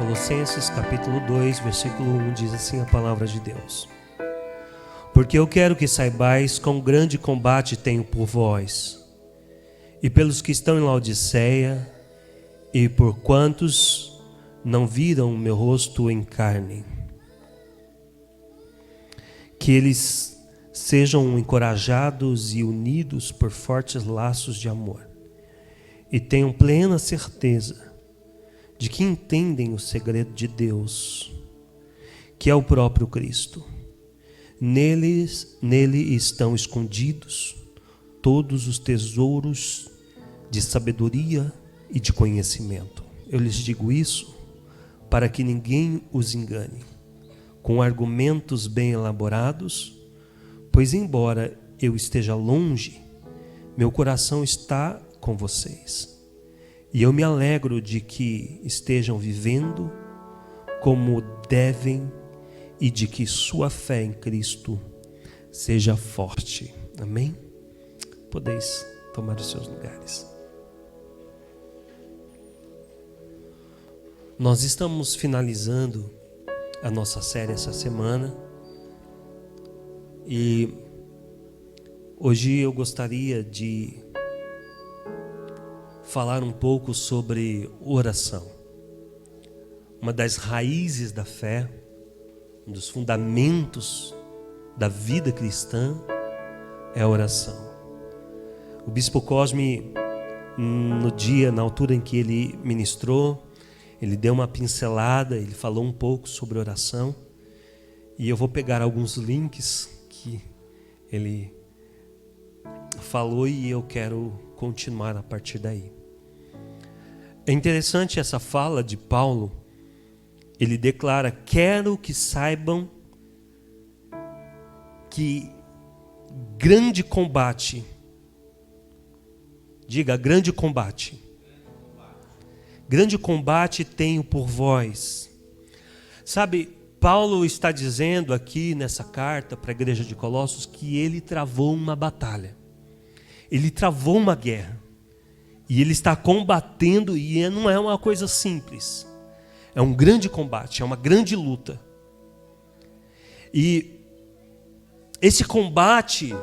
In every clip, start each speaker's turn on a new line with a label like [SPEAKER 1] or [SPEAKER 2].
[SPEAKER 1] Colossenses capítulo 2, versículo 1 diz assim a palavra de Deus: Porque eu quero que saibais quão grande combate tenho por vós, e pelos que estão em Laodiceia, e por quantos não viram o meu rosto em carne. Que eles sejam encorajados e unidos por fortes laços de amor, e tenham plena certeza de que entendem o segredo de Deus, que é o próprio Cristo. Nele estão escondidos todos os tesouros de sabedoria e de conhecimento. Eu lhes digo isso para que ninguém os engane com argumentos bem elaborados, pois embora eu esteja longe, meu coração está com vocês. E eu me alegro de que estejam vivendo como devem e de que sua fé em Cristo seja forte. Amém? Podeis tomar os seus lugares. Nós estamos finalizando a nossa série essa semana e hoje eu gostaria de falar um pouco sobre oração. Uma das raízes da fé, um dos fundamentos da vida cristã é a oração. O Bispo Cosme, na altura em que ele ministrou, ele deu uma pincelada, ele falou um pouco sobre oração, e eu vou pegar alguns links que ele falou e eu quero continuar a partir daí. É interessante essa fala de Paulo. Ele declara: quero que saibam que grande combate, diga grande combate, grande combate tenho por vós. Sabe, Paulo está dizendo aqui nessa carta para a igreja de Colossos que ele travou uma batalha, ele travou uma guerra, e ele está combatendo, e não é uma coisa simples, é um grande combate, é uma grande luta. E esse combate,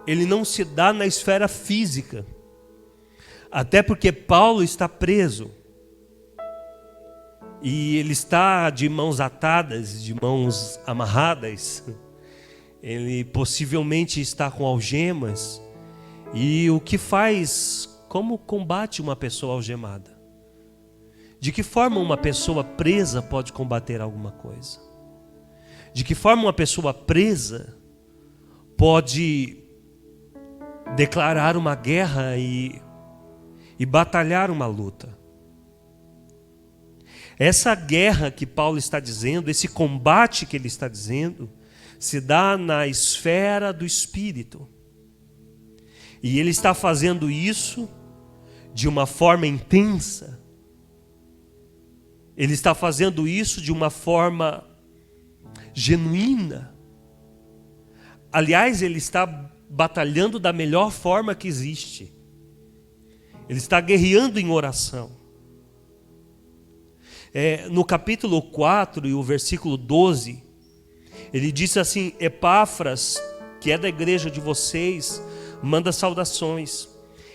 [SPEAKER 1] ele não se dá na esfera física, até porque Paulo está preso, e ele está de mãos atadas, de mãos amarradas, ele possivelmente está com algemas. E o que faz, como combate uma pessoa algemada? De que forma uma pessoa presa pode combater alguma coisa? De que forma uma pessoa presa pode declarar uma guerra e batalhar uma luta? Essa guerra que Paulo está dizendo, esse combate que ele está dizendo, se dá na esfera do espírito. E ele está fazendo isso de uma forma intensa. Ele está fazendo isso de uma forma genuína. Aliás, ele está batalhando da melhor forma que existe. Ele está guerreando em oração. No capítulo 4 e o versículo 12, ele disse assim: Epáfras, que é da igreja de vocês, manda saudações.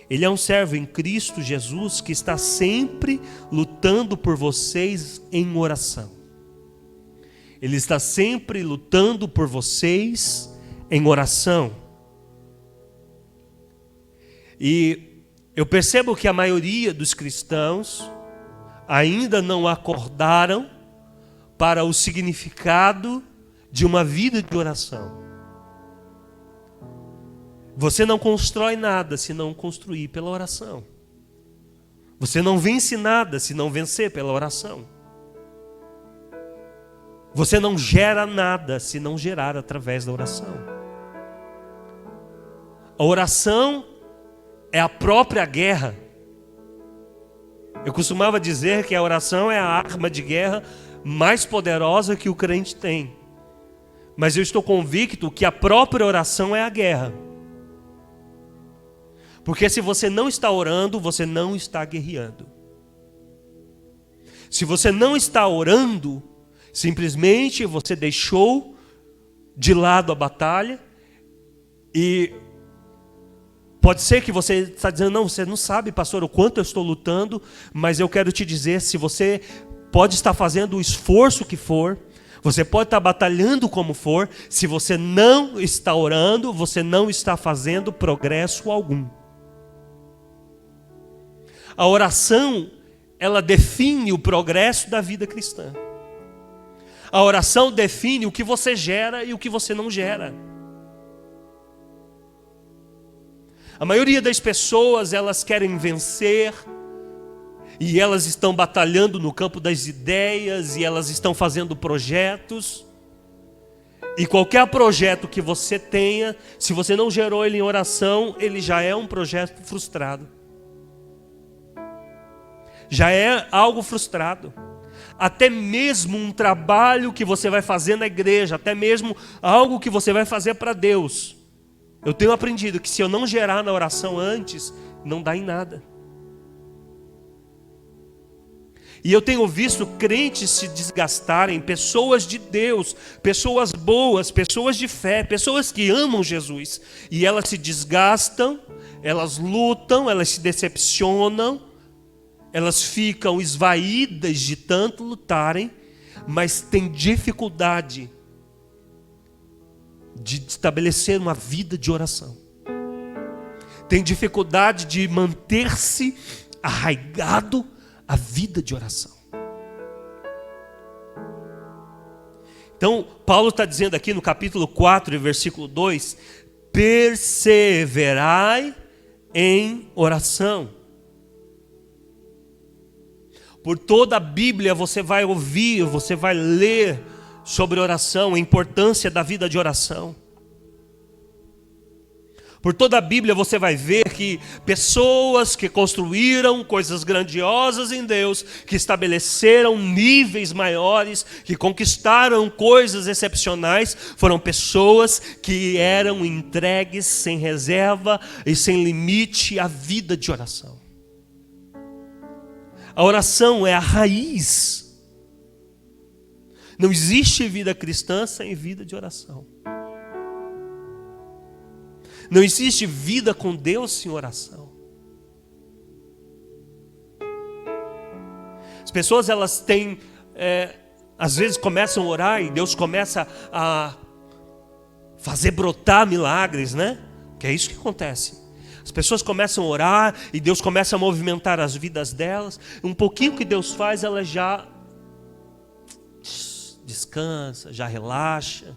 [SPEAKER 1] Ele é um servo em Cristo Jesus que está sempre lutando por vocês em oração. Ele está sempre lutando por vocês em oração. E eu percebo que a maioria dos cristãos ainda não acordaram para o significado de uma vida de oração. Você não constrói nada se não construir pela oração. Você não vence nada se não vencer pela oração. Você não gera nada se não gerar através da oração. A oração é a própria guerra. Eu costumava dizer que a oração é a arma de guerra mais poderosa que o crente tem. Mas eu estou convicto que a própria oração é a guerra. Porque se você não está orando, você não está guerreando. Se você não está orando, simplesmente você deixou de lado a batalha. E pode ser que você está dizendo, não, você não sabe, pastor, o quanto eu estou lutando. Mas eu quero te dizer, se você pode estar fazendo o esforço que for, você pode estar batalhando como for, se você não está orando, você não está fazendo progresso algum. A oração, ela define o progresso da vida cristã. A oração define o que você gera e o que você não gera. A maioria das pessoas, elas querem vencer, e elas estão batalhando no campo das ideias, e elas estão fazendo projetos. E qualquer projeto que você tenha, se você não gerou ele em oração, ele já é um projeto frustrado. Já é algo frustrado. Até mesmo um trabalho que você vai fazer na igreja, até mesmo algo que você vai fazer para Deus. Eu tenho aprendido que se eu não gerar na oração antes, não dá em nada. E eu tenho visto crentes se desgastarem, pessoas de Deus, pessoas boas, pessoas de fé, pessoas que amam Jesus. E elas se desgastam, elas lutam, elas se decepcionam, elas ficam esvaídas de tanto lutarem, mas têm dificuldade de estabelecer uma vida de oração. Tem dificuldade de manter-se arraigado à vida de oração. Então, Paulo está dizendo aqui no capítulo 4, versículo 2, perseverai em oração. Por toda a Bíblia você vai ouvir, você vai ler sobre oração, a importância da vida de oração. Por toda a Bíblia você vai ver que pessoas que construíram coisas grandiosas em Deus, que estabeleceram níveis maiores, que conquistaram coisas excepcionais, foram pessoas que eram entregues sem reserva e sem limite à vida de oração. A oração é a raiz. Não existe vida cristã sem vida de oração. Não existe vida com Deus sem oração. As pessoas, elas têm, às vezes começam a orar e Deus começa a fazer brotar milagres, né? Que é isso que acontece. As pessoas começam a orar e Deus começa a movimentar as vidas delas. Um pouquinho que Deus faz, ela já descansa, já relaxa.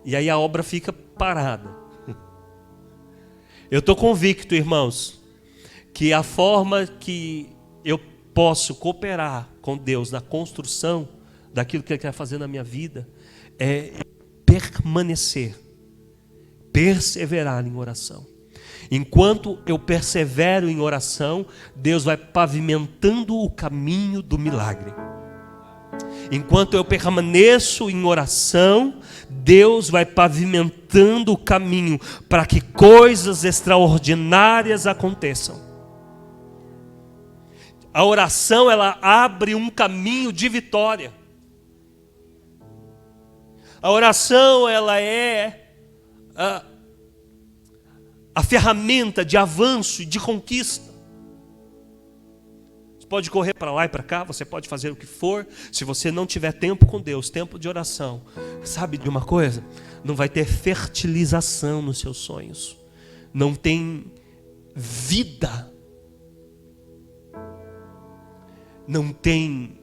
[SPEAKER 1] E aí a obra fica parada. Eu estou convicto, irmãos, que a forma que eu posso cooperar com Deus na construção daquilo que Ele quer fazer na minha vida é permanecer, perseverar em oração. Enquanto eu persevero em oração, Deus vai pavimentando o caminho do milagre. Enquanto eu permaneço em oração, Deus vai pavimentando o caminho para que coisas extraordinárias aconteçam. A oração, ela abre um caminho de vitória. A oração, ela é a ferramenta de avanço e de conquista. Você pode correr para lá e para cá, você pode fazer o que for. Se você não tiver tempo com Deus, tempo de oração, sabe de uma coisa? Não vai ter fertilização nos seus sonhos. Não tem vida. Não tem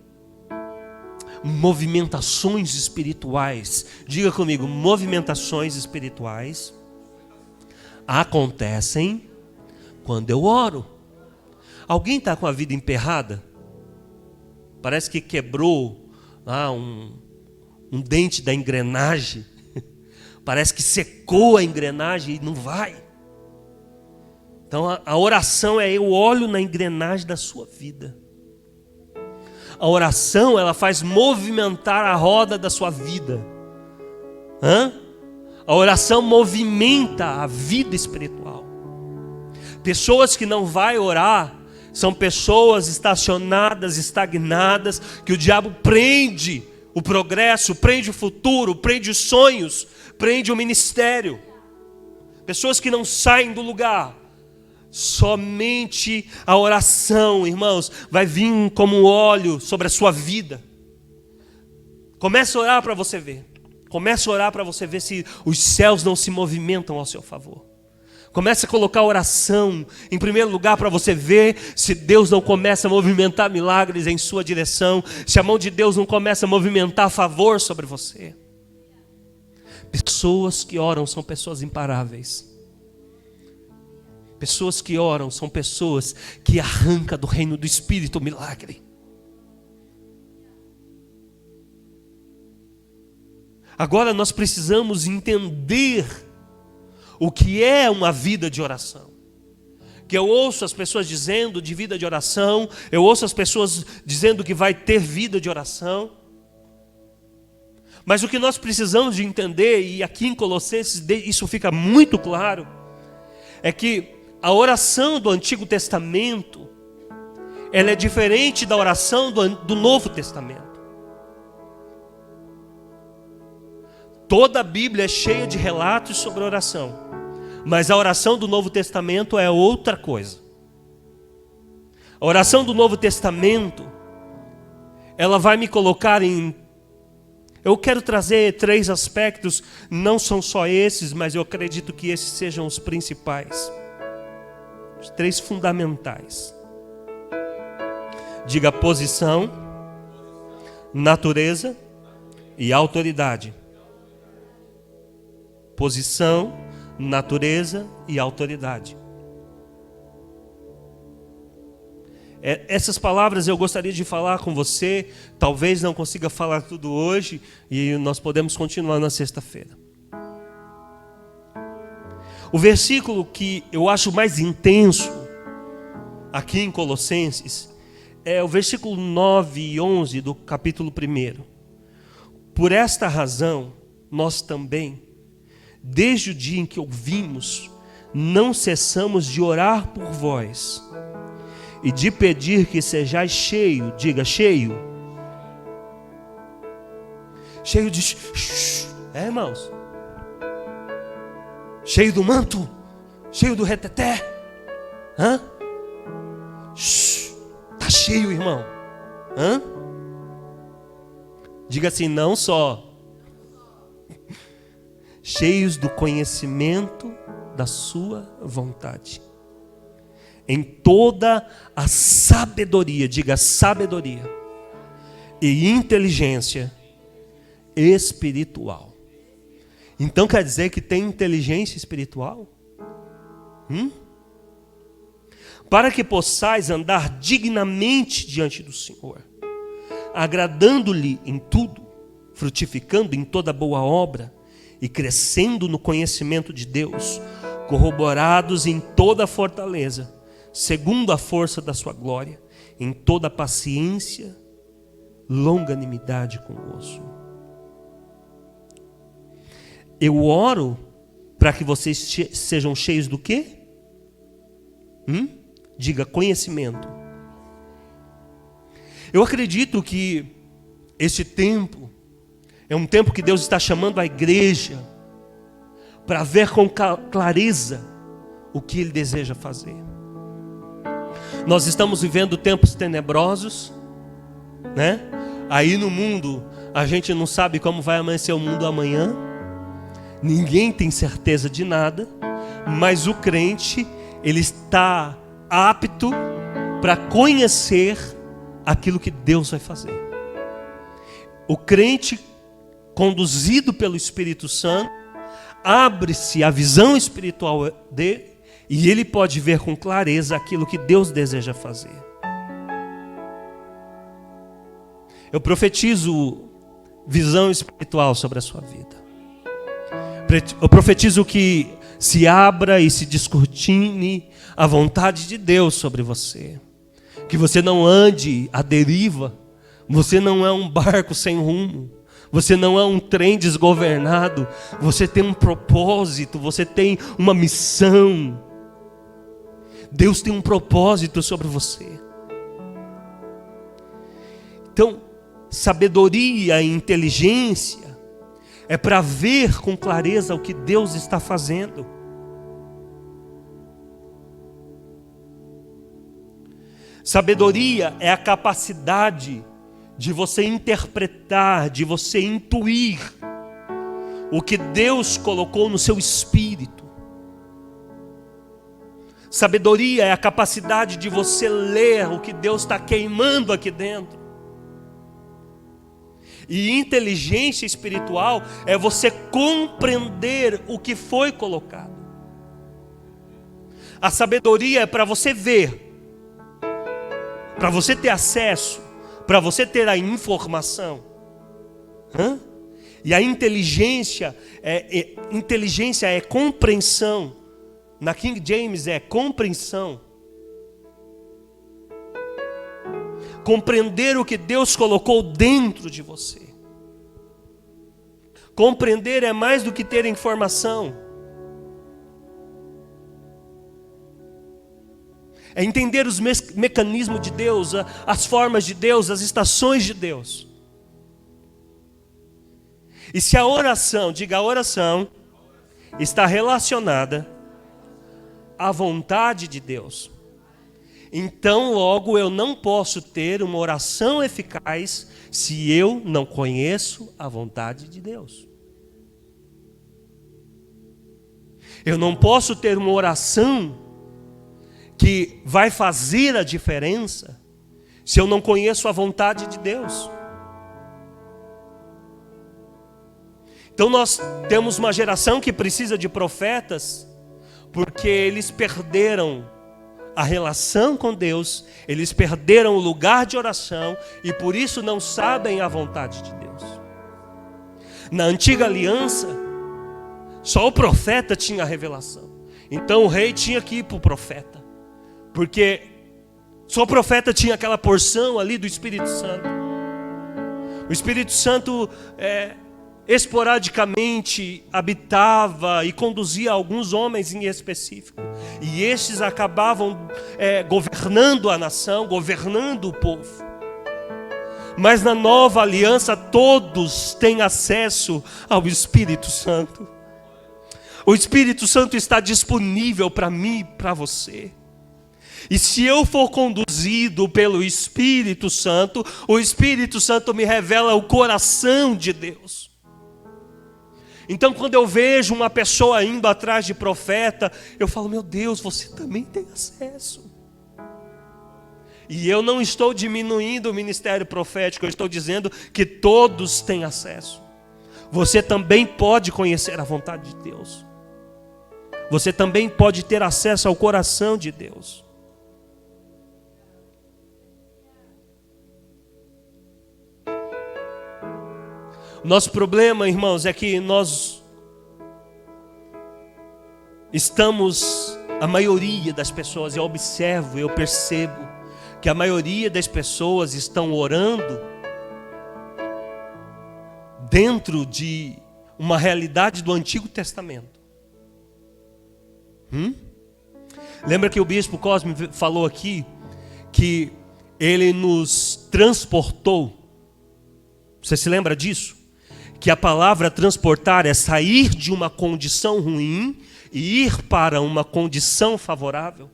[SPEAKER 1] movimentações espirituais. Diga comigo, movimentações espirituais acontecem quando eu oro. Alguém está com a vida emperrada? Parece que quebrou um dente da engrenagem. Parece que secou a engrenagem e não vai. Então a oração é eu olho na engrenagem da sua vida. A oração, ela faz movimentar a roda da sua vida. A oração movimenta a vida espiritual. Pessoas que não vão orar São pessoas estacionadas, estagnadas, que o diabo prende o progresso, prende o futuro, prende os sonhos, prende o ministério. Pessoas que não saem do lugar. Somente a oração, irmãos, vai vir como um óleo sobre a sua vida. Comece a orar para você ver. Comece a orar para você ver se os céus não se movimentam ao seu favor. Comece a colocar a oração em primeiro lugar para você ver se Deus não começa a movimentar milagres em sua direção, se a mão de Deus não começa a movimentar a favor sobre você. Pessoas que oram são pessoas imparáveis. Pessoas que oram são pessoas que arrancam do reino do Espírito o milagre. Agora nós precisamos entender o que é uma vida de oração. Que eu ouço as pessoas dizendo de vida de oração, eu ouço as pessoas dizendo que vai ter vida de oração. Mas o que nós precisamos de entender, e aqui em Colossenses isso fica muito claro, é que a oração do Antigo Testamento, ela é diferente da oração do Novo Testamento. Toda a Bíblia é cheia de relatos sobre oração. Mas a oração do Novo Testamento é outra coisa. A oração do Novo Testamento, ela vai me colocar em... Eu quero trazer 3 aspectos, não são só esses, mas eu acredito que esses sejam os principais. Os 3 fundamentais. Diga posição, natureza e autoridade. Posição, natureza e autoridade. Essas palavras eu gostaria de falar com você. Talvez não consiga falar tudo hoje, e nós podemos continuar na sexta-feira. O versículo que eu acho mais intenso aqui em Colossenses é o versículo 9 e 11 do capítulo 1. Por esta razão, nós também, desde o dia em que ouvimos, não cessamos de orar por vós e de pedir que sejais cheio, diga cheio. Cheio de... irmãos. Cheio do manto, cheio do reteté. Hã? Tá cheio, irmão. Hã? Diga assim, não só cheios do conhecimento da sua vontade, em toda a sabedoria, diga sabedoria e inteligência espiritual. Então quer dizer que tem inteligência espiritual? Para que possais andar dignamente diante do Senhor, agradando-lhe em tudo, frutificando em toda boa obra e crescendo no conhecimento de Deus, corroborados em toda a fortaleza, segundo a força da sua glória, em toda paciência, longanimidade com gozo. Eu oro para que vocês sejam cheios do quê? Diga conhecimento. Eu acredito que esse tempo é um tempo que Deus está chamando a igreja para ver com clareza o que Ele deseja fazer. Nós estamos vivendo tempos tenebrosos, né? Aí no mundo a gente não sabe como vai amanhecer o mundo amanhã. Ninguém tem certeza de nada, mas o crente, ele está apto para conhecer aquilo que Deus vai fazer. O crente, conduzido pelo Espírito Santo, abre-se a visão espiritual dele e ele pode ver com clareza aquilo que Deus deseja fazer. Eu profetizo visão espiritual sobre a sua vida. Eu profetizo que se abra e se descortine a vontade de Deus sobre você. Que você não ande à deriva. Você não é um barco sem rumo. Você não é um trem desgovernado. Você tem um propósito. Você tem uma missão. Deus tem um propósito sobre você. Então, sabedoria e inteligência é para ver com clareza o que Deus está fazendo. Sabedoria é a capacidade de você interpretar, de você intuir o que Deus colocou no seu espírito. Sabedoria é a capacidade de você ler o que Deus está queimando aqui dentro. E inteligência espiritual é você compreender o que foi colocado. A sabedoria é para você ver, para você ter acesso, para você ter a informação. E a inteligência é compreensão. Na King James é compreensão. Compreender o que Deus colocou dentro de você. Compreender é mais do que ter informação. É entender os mecanismos de Deus, as formas de Deus, as estações de Deus. E se a oração, diga, a oração está relacionada à vontade de Deus, então logo eu não posso ter uma oração eficaz se eu não conheço a vontade de Deus. Eu não posso ter uma oração que vai fazer a diferença se eu não conheço a vontade de Deus. Então nós temos uma geração que precisa de profetas, porque eles perderam a relação com Deus, eles perderam o lugar de oração e por isso não sabem a vontade de Deus. Na antiga aliança, só o profeta tinha a revelação. Então o rei tinha que ir para o profeta, porque só o profeta tinha aquela porção ali do Espírito Santo. O Espírito Santo esporadicamente habitava e conduzia alguns homens em específico. E estes acabavam governando a nação, governando o povo. Mas na nova aliança todos têm acesso ao Espírito Santo. O Espírito Santo está disponível para mim e para você. E se eu for conduzido pelo Espírito Santo, o Espírito Santo me revela o coração de Deus. Então quando eu vejo uma pessoa indo atrás de profeta, eu falo, meu Deus, você também tem acesso. E eu não estou diminuindo o ministério profético, eu estou dizendo que todos têm acesso. Você também pode conhecer a vontade de Deus. Você também pode ter acesso ao coração de Deus. Nosso problema, irmãos, é que nós estamos, a maioria das pessoas, eu observo, eu percebo que a maioria das pessoas estão orando dentro de uma realidade do Antigo Testamento. Lembra que o bispo Cosme falou aqui que ele nos transportou? Você se lembra disso? Que a palavra transportar é sair de uma condição ruim e ir para uma condição favorável.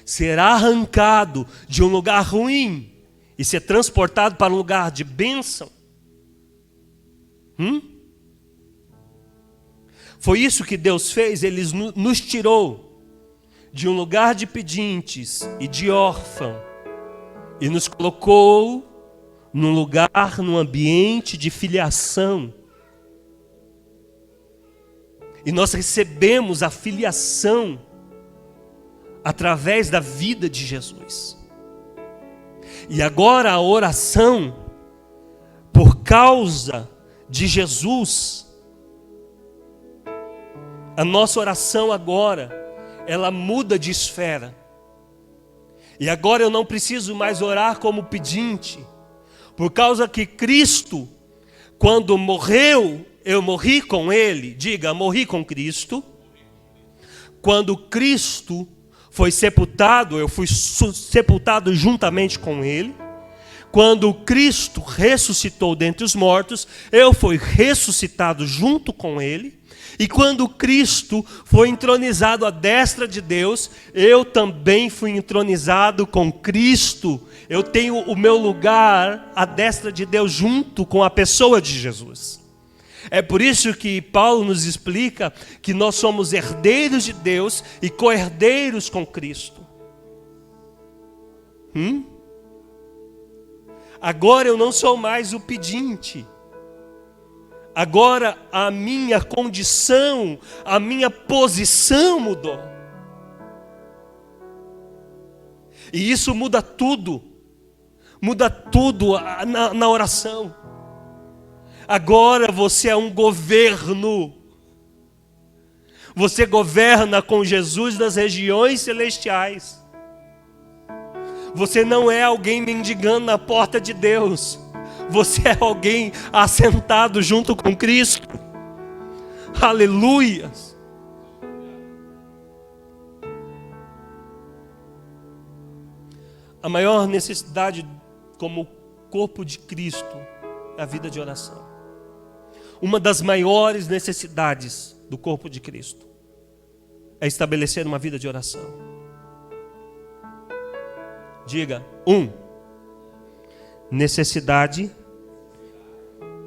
[SPEAKER 1] Ser arrancado de um lugar ruim e ser transportado para um lugar de bênção. Foi isso que Deus fez, Ele nos tirou de um lugar de pedintes e de órfão e nos colocou num lugar, num ambiente de filiação. E nós recebemos a filiação através da vida de Jesus. E agora a oração, por causa de Jesus, a nossa oração agora, ela muda de esfera. E agora eu não preciso mais orar como pedinte, por causa que Cristo, quando morreu, eu morri com Ele. Diga, morri com Cristo. Quando Cristo foi sepultado, eu fui sepultado juntamente com ele. Quando Cristo ressuscitou dentre os mortos, eu fui ressuscitado junto com ele. E quando Cristo foi entronizado à destra de Deus, eu também fui entronizado com Cristo. Eu tenho o meu lugar à destra de Deus junto com a pessoa de Jesus. É por isso que Paulo nos explica que nós somos herdeiros de Deus e co-herdeiros com Cristo. Agora eu não sou mais o pedinte. Agora a minha condição, a minha posição mudou. E isso muda tudo. Muda tudo na oração. Agora você é um governo. Você governa com Jesus nas regiões celestiais. Você não é alguém mendigando na porta de Deus. Você é alguém assentado junto com Cristo. Aleluia. A maior necessidade como corpo de Cristo é a vida de oração. Uma das maiores necessidades do corpo de Cristo é estabelecer uma vida de oração. Diga, 1. Necessidade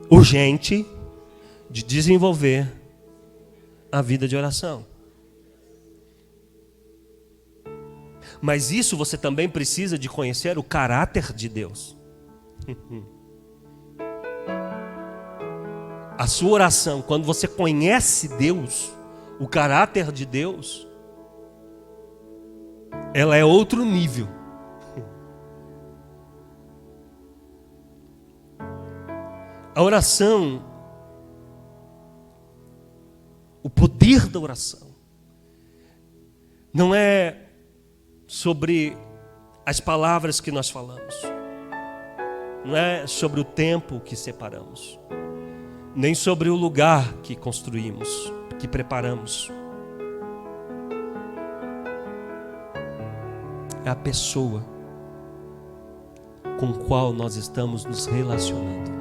[SPEAKER 1] urgente de desenvolver a vida de oração. Mas isso você também precisa de conhecer o caráter de Deus. A sua oração, quando você conhece Deus, o caráter de Deus, ela é outro nível. A oração, o poder da oração, não é sobre as palavras que nós falamos, não é sobre o tempo que separamos, nem sobre o lugar que construímos, que preparamos. É a pessoa com a qual nós estamos nos relacionando.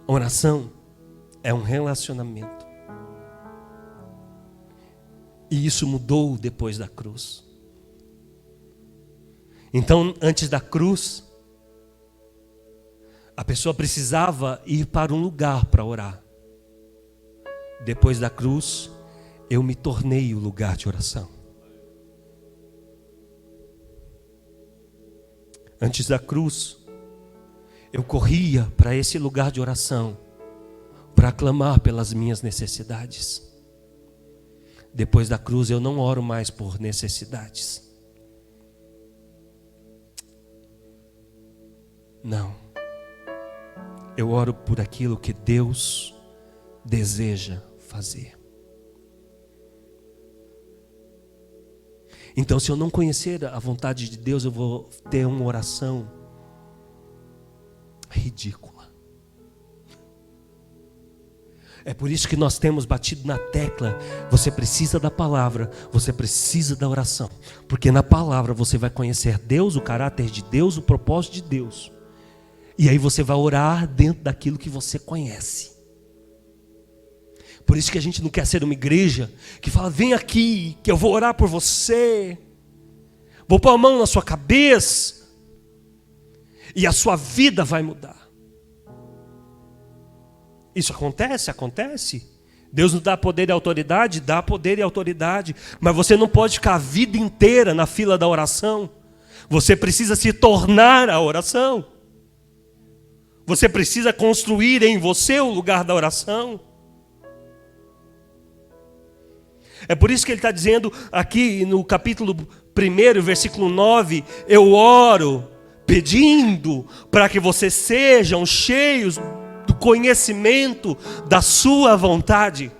[SPEAKER 1] A oração é um relacionamento. E isso mudou depois da cruz. Então, antes da cruz, a pessoa precisava ir para um lugar para orar. Depois da cruz, eu me tornei o lugar de oração. Antes da cruz, eu corria para esse lugar de oração para clamar pelas minhas necessidades. Depois da cruz eu não oro mais por necessidades. Não. Eu oro por aquilo que Deus deseja fazer. Então, se eu não conhecer a vontade de Deus, eu vou ter uma oração ridícula. É por isso que nós temos batido na tecla. Você precisa da palavra, você precisa da oração, porque na palavra você vai conhecer Deus, o caráter de Deus, o propósito de Deus. E aí você vai orar dentro daquilo que você conhece. Por isso que a gente não quer ser uma igreja que fala, vem aqui, que eu vou orar por você, vou pôr a mão na sua cabeça e a sua vida vai mudar. Isso acontece? Acontece. Deus nos dá poder e autoridade? Dá poder e autoridade. Mas você não pode ficar a vida inteira na fila da oração. Você precisa se tornar a oração. Você precisa construir em você o lugar da oração. É por isso que ele está dizendo aqui no capítulo 1, versículo 9, eu oro pedindo para que vocês sejam cheios do conhecimento da sua vontade.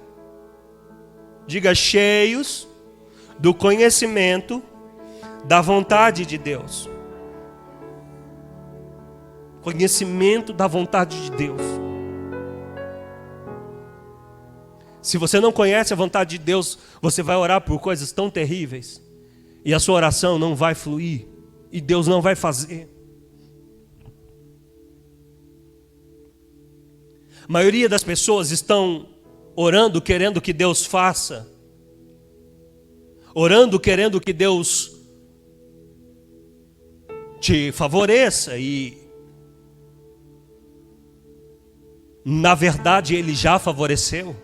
[SPEAKER 1] Diga, cheios do conhecimento da vontade de Deus. Conhecimento da vontade de Deus. Se você não conhece a vontade de Deus, você vai orar por coisas tão terríveis. E a sua oração não vai fluir. E Deus não vai fazer. A maioria das pessoas estão orando querendo que Deus faça. Orando querendo que Deus te favoreça. E na verdade Ele já favoreceu.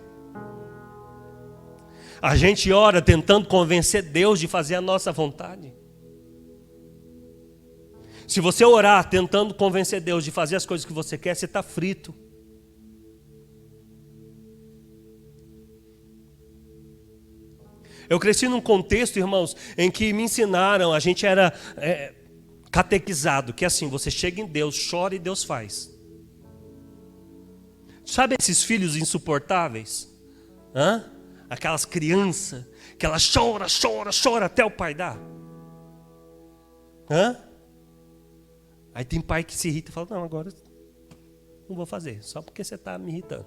[SPEAKER 1] A gente ora tentando convencer Deus de fazer a nossa vontade. Se você orar tentando convencer Deus de fazer as coisas que você quer, você está frito. Eu cresci num contexto, irmãos, em que me ensinaram, a gente era catequizado, que é assim, você chega em Deus, chora e Deus faz. Sabe esses filhos insuportáveis? Aquelas crianças, que ela chora até o pai dar. Aí tem pai que se irrita e fala, não, agora não vou fazer, só porque você está me irritando.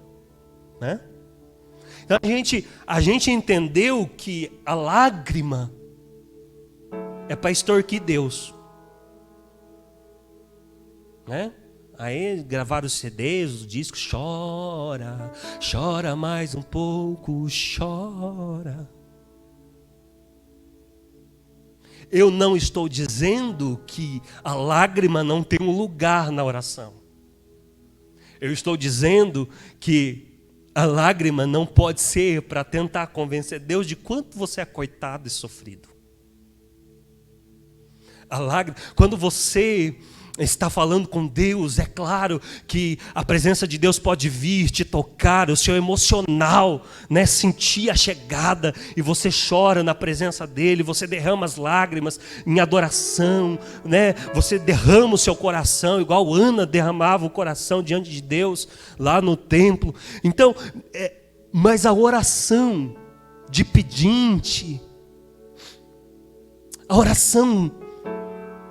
[SPEAKER 1] Então a gente entendeu que a lágrima é para extorquir Deus. Aí gravaram os CDs, os discos, chora mais um pouco, chora. Eu não estou dizendo que a lágrima não tem um lugar na oração. Eu estou dizendo que a lágrima não pode ser para tentar convencer Deus de quanto você é coitado e sofrido. A lágrima, quando você está falando com Deus, é claro que a presença de Deus pode vir, te tocar, o seu emocional, sentir a chegada, e você chora na presença dEle, você derrama as lágrimas em adoração, você derrama o seu coração, igual Ana derramava o coração diante de Deus, lá no templo. Então, mas a oração de pedinte, a oração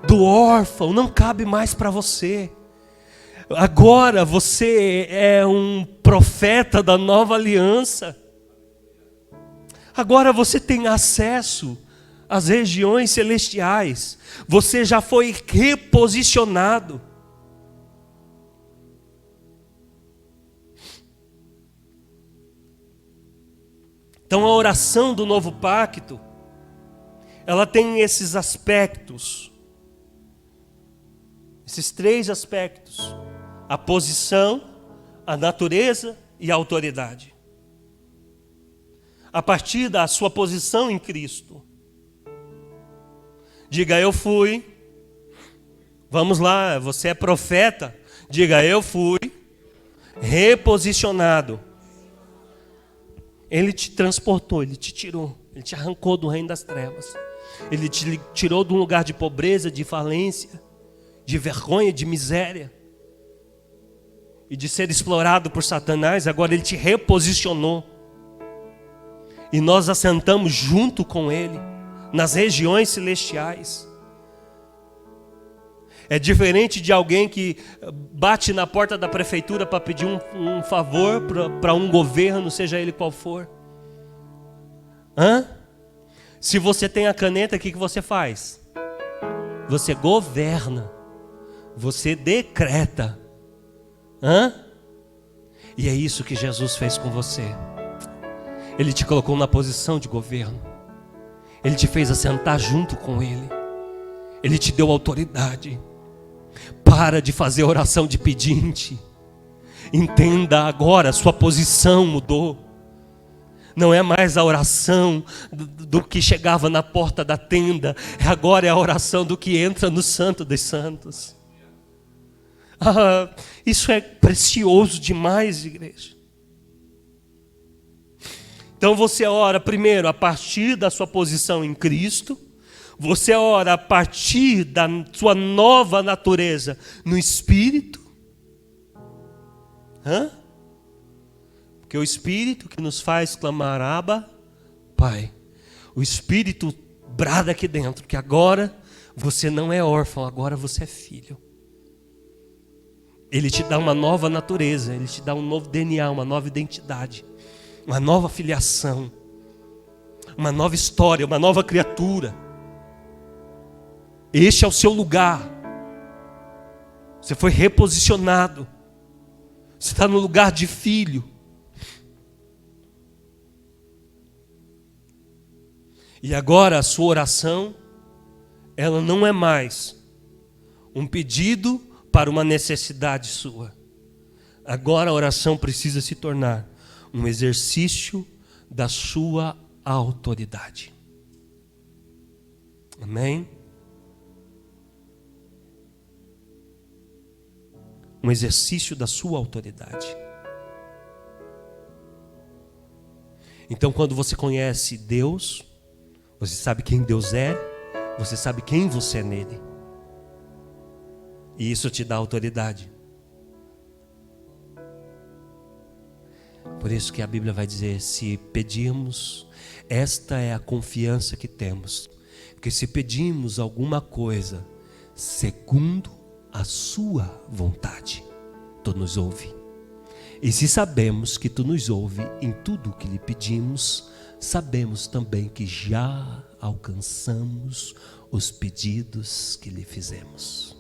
[SPEAKER 1] do órfão não cabe mais para você. Agora você é um profeta da nova aliança. Agora você tem acesso às regiões celestiais. Você já foi reposicionado. Então a oração do novo pacto, ela tem esses aspectos. Esses 3 aspectos: a posição, a natureza e a autoridade. A partir da sua posição em Cristo, diga, eu fui. Vamos lá, você é profeta. Diga, eu fui reposicionado. Ele te transportou, Ele te tirou, Ele te arrancou do reino das trevas. Ele te tirou de um lugar de pobreza, de falência, de vergonha, de miséria e de ser explorado por Satanás. Agora Ele te reposicionou e nós assentamos junto com Ele nas regiões celestiais. É diferente de alguém que bate na porta da prefeitura para pedir um favor para um governo, seja ele qual for. Se você tem a caneta, o que você faz? Você governa. Você decreta. E é isso que Jesus fez com você. Ele te colocou na posição de governo. Ele te fez assentar junto com Ele. Ele te deu autoridade. Para de fazer oração de pedinte. Entenda agora, sua posição mudou. Não é mais a oração do que chegava na porta da tenda. Agora é a oração do que entra no Santo dos Santos. Isso é precioso demais, igreja. Então você ora primeiro a partir da sua posição em Cristo. Você ora a partir da sua nova natureza no Espírito. Porque o Espírito que nos faz clamar Abba, Pai. O Espírito brada aqui dentro que agora você não é órfão, agora você é filho. Ele te dá uma nova natureza, Ele te dá um novo DNA, uma nova identidade. uma nova filiação, uma nova história, uma nova criatura. Este é o seu lugar. Você foi reposicionado. Você está no lugar de filho. E agora a sua oração, ela não é mais um pedido para uma necessidade sua. Agora a oração precisa se tornar um exercício da sua autoridade. Amém? Um exercício da sua autoridade. Então, quando você conhece Deus, você sabe quem Deus é, você sabe quem você é nele. E isso te dá autoridade. Por isso que a Bíblia vai dizer, se pedirmos, esta é a confiança que temos. Porque se pedimos alguma coisa segundo a sua vontade, tu nos ouve. E se sabemos que tu nos ouve em tudo o que lhe pedimos, sabemos também que já alcançamos os pedidos que lhe fizemos.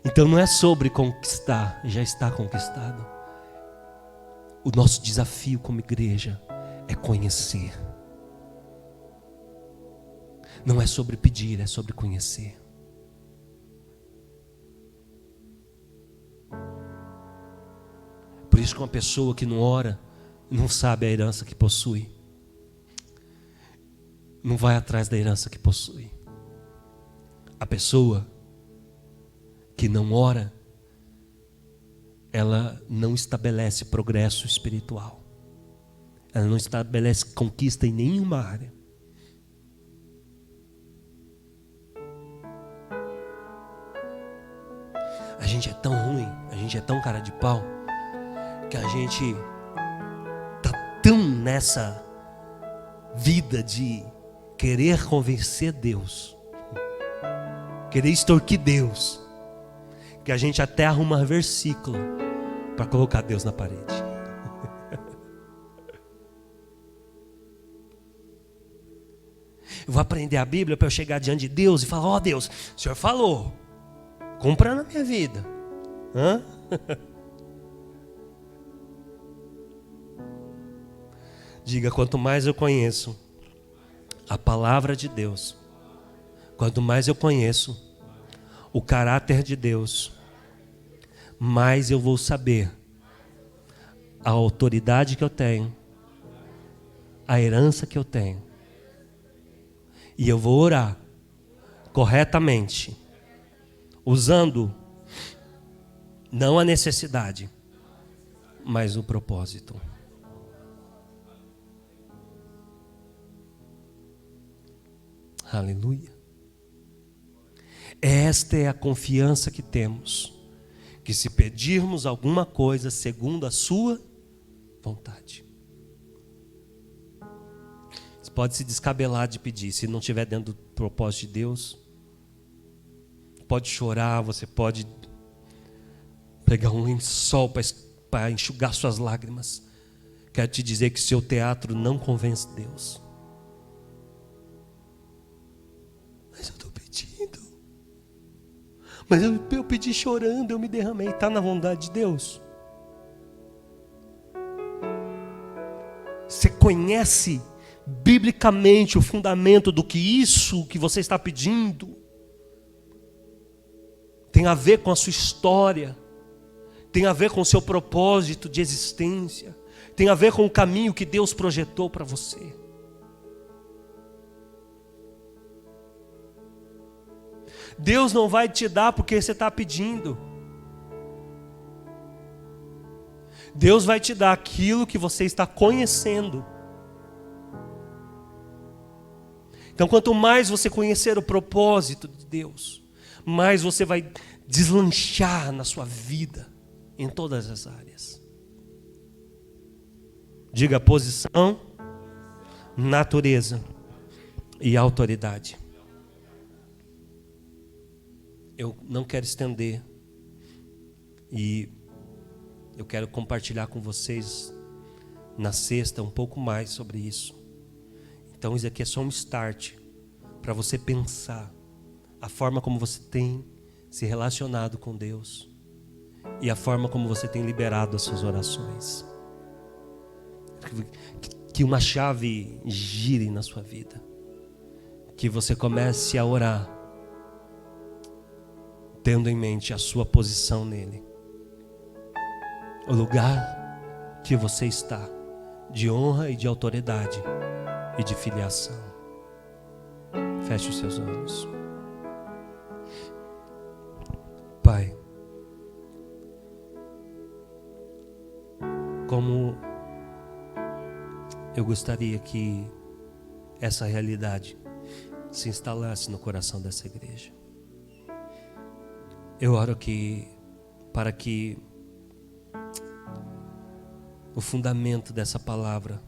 [SPEAKER 1] Então não é sobre conquistar, já está conquistado. O nosso desafio como igreja é conhecer. Não é sobre pedir, é sobre conhecer. Por isso que uma pessoa que não ora, não sabe a herança que possui. Não vai atrás da herança que possui. A pessoa que não ora, ela não estabelece progresso espiritual. Ela não estabelece conquista em nenhuma área. A gente é tão ruim, a gente é tão cara de pau, que a gente tá tão nessa vida de querer convencer Deus, querer extorquir Deus, que a gente até arruma versículo para colocar Deus na parede. Eu vou aprender a Bíblia para eu chegar diante de Deus e falar: ó Deus, o Senhor falou, cumpra na minha vida. Hã? Diga, quanto mais eu conheço a palavra de Deus, quanto mais eu conheço o caráter de Deus, mais eu vou saber a autoridade que eu tenho, a herança que eu tenho. E eu vou orar corretamente, usando não a necessidade, mas o propósito. Aleluia. Esta é a confiança que temos, que se pedirmos alguma coisa segundo a sua vontade. Você pode se descabelar de pedir, se não estiver dentro do propósito de Deus. Pode chorar, você pode pegar um lençol para enxugar suas lágrimas. Quero te dizer que seu teatro não convence Deus. Mas eu estou pedindo. Mas eu pedi chorando, eu me derramei. Está na vontade de Deus? Você conhece biblicamente o fundamento do que isso que você está pedindo tem a ver com a sua história, tem a ver com o seu propósito de existência, tem a ver com o caminho que Deus projetou para você. Deus não vai te dar porque você está pedindo. Deus vai te dar aquilo que você está conhecendo. Então, quanto mais você conhecer o propósito de Deus, mais você vai deslanchar na sua vida, em todas as áreas. Diga: posição, natureza e autoridade. Eu não quero estender, e Eu quero compartilhar com vocês na sexta um pouco mais sobre isso. Então isso aqui é só um start para você pensar a forma como você tem se relacionado com Deus e a forma como você tem liberado as suas orações. Que uma chave gire na sua vida. Que você comece a orar tendo em mente a sua posição nele. O lugar que você está, de honra e de autoridade e de filiação. Feche os seus olhos. Pai, como eu gostaria que essa realidade se instalasse no coração dessa igreja. Eu oro para que o fundamento dessa palavra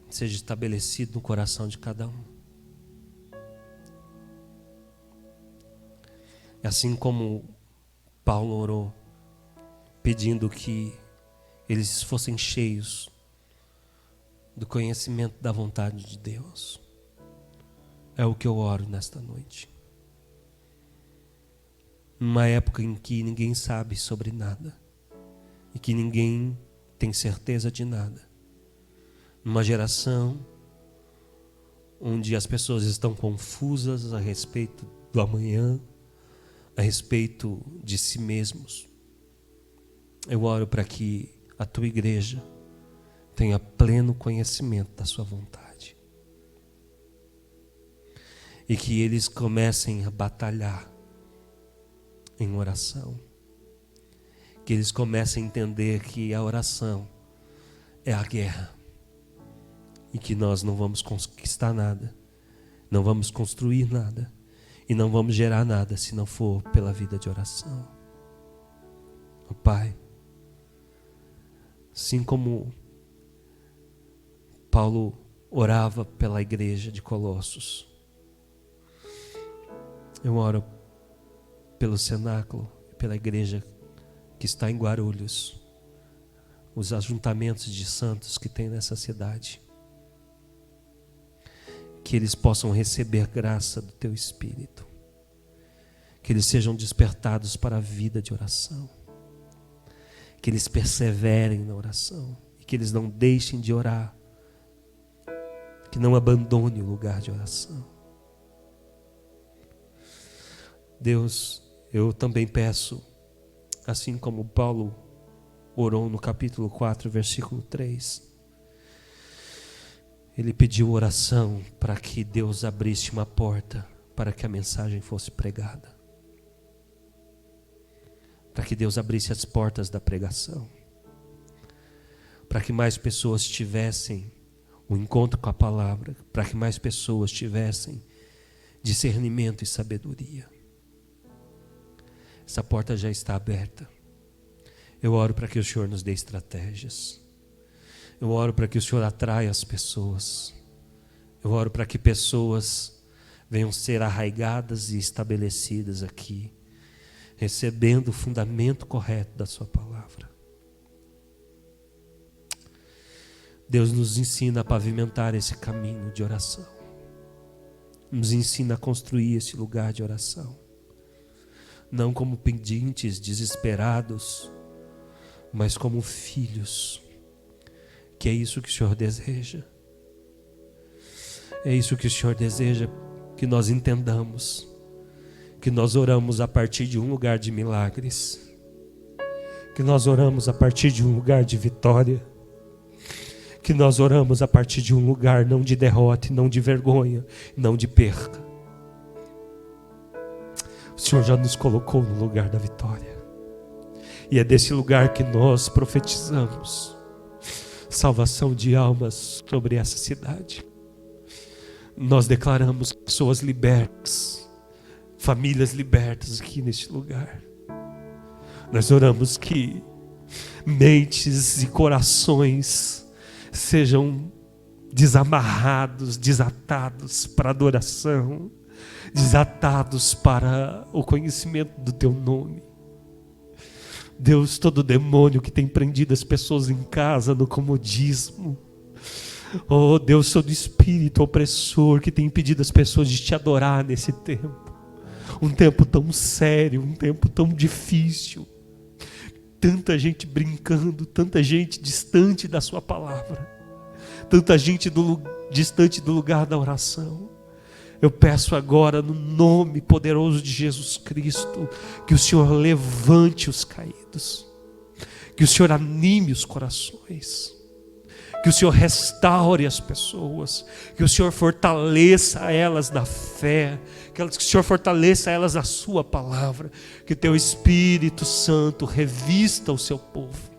[SPEAKER 1] seja estabelecido no coração de cada um. Assim como Paulo orou, pedindo que eles fossem cheios do conhecimento da vontade de Deus. É o que eu oro nesta noite. Numa época em que ninguém sabe sobre nada e que ninguém tem certeza de nada. Numa geração onde as pessoas estão confusas a respeito do amanhã, a respeito de si mesmos. Eu oro para que a tua igreja tenha pleno conhecimento da sua vontade. E que eles comecem a batalhar em oração. Que eles comecem a entender que a oração é a guerra. E que nós não vamos conquistar nada, não vamos construir nada e não vamos gerar nada se não for pela vida de oração. Oh, Pai, assim como Paulo orava pela igreja de Colossos, eu oro pelo cenáculo, pela igreja que está em Guarulhos, os ajuntamentos de santos que tem nessa cidade, que eles possam receber graça do Teu Espírito, que eles sejam despertados para a vida de oração, que eles perseverem na oração e que eles não deixem de orar, que não abandone o lugar de oração. Deus, eu também peço, assim como Paulo orou no capítulo 4, versículo 3, ele pediu oração para que Deus abrisse uma porta para que a mensagem fosse pregada, para que Deus abrisse as portas da pregação, para que mais pessoas tivessem o encontro com a palavra, para que mais pessoas tivessem discernimento e sabedoria. Essa porta já está aberta. Eu oro para que o Senhor nos dê estratégias. Eu oro para que o Senhor atraia as pessoas. Eu oro para que pessoas venham ser arraigadas e estabelecidas aqui, recebendo o fundamento correto da sua palavra. Deus nos ensina a pavimentar esse caminho de oração. Nos ensina a construir esse lugar de oração. Não como pedintes desesperados, mas como filhos. Que é isso que o Senhor deseja. É isso que o Senhor deseja, que nós entendamos. Que nós oramos a partir de um lugar de milagres. Que nós oramos a partir de um lugar de vitória. Que nós oramos a partir de um lugar não de derrota, não de vergonha, não de perca. O Senhor já nos colocou no lugar da vitória. E é desse lugar que nós profetizamos salvação de almas sobre essa cidade. Nós declaramos pessoas libertas, famílias libertas aqui neste lugar. Nós oramos que mentes e corações sejam desamarrados, desatados para adoração, desatados para o conhecimento do Teu nome. Deus, todo demônio que tem prendido as pessoas em casa no comodismo. Oh Deus, todo espírito opressor que tem impedido as pessoas de te adorar nesse tempo. Um tempo tão sério, um tempo tão difícil. Tanta gente brincando, tanta gente distante da sua palavra. Tanta gente distante do lugar da oração. Eu peço agora, no nome poderoso de Jesus Cristo, que o Senhor levante os caídos. Que o Senhor anime os corações. Que o Senhor restaure as pessoas, que o Senhor fortaleça elas na fé, que o Senhor fortaleça elas na sua palavra, que o teu Espírito Santo revista o seu povo,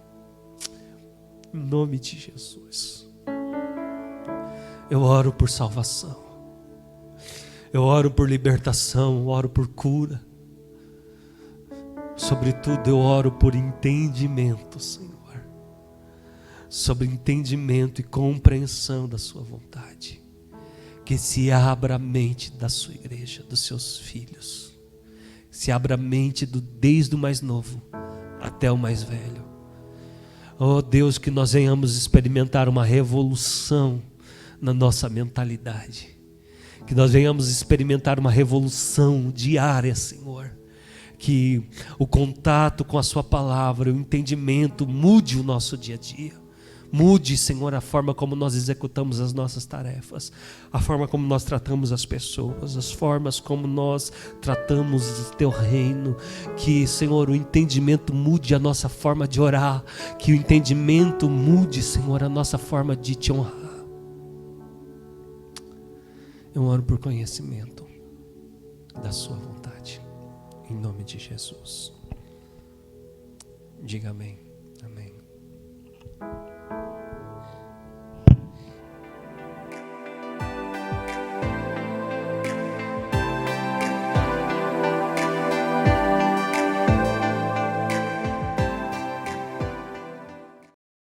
[SPEAKER 1] em nome de Jesus. Eu oro por salvação, eu oro por libertação, eu oro por cura, sobretudo eu oro por entendimento, Senhor. Sobre entendimento e compreensão da sua vontade. Que se abra a mente da sua igreja, dos seus filhos. Se abra a mente desde o mais novo até o mais velho. Oh Deus, que nós venhamos experimentar uma revolução na nossa mentalidade. Que nós venhamos experimentar uma revolução diária, Senhor. Que o contato com a sua palavra, o entendimento mude o nosso dia a dia. Mude, Senhor, a forma como nós executamos as nossas tarefas, a forma como nós tratamos as pessoas, as formas como nós tratamos o Teu reino. Que, Senhor, o entendimento mude a nossa forma de orar, que o entendimento mude, Senhor, a nossa forma de Te honrar. Eu oro por conhecimento da Sua vontade, em nome de Jesus. Diga amém. Amém.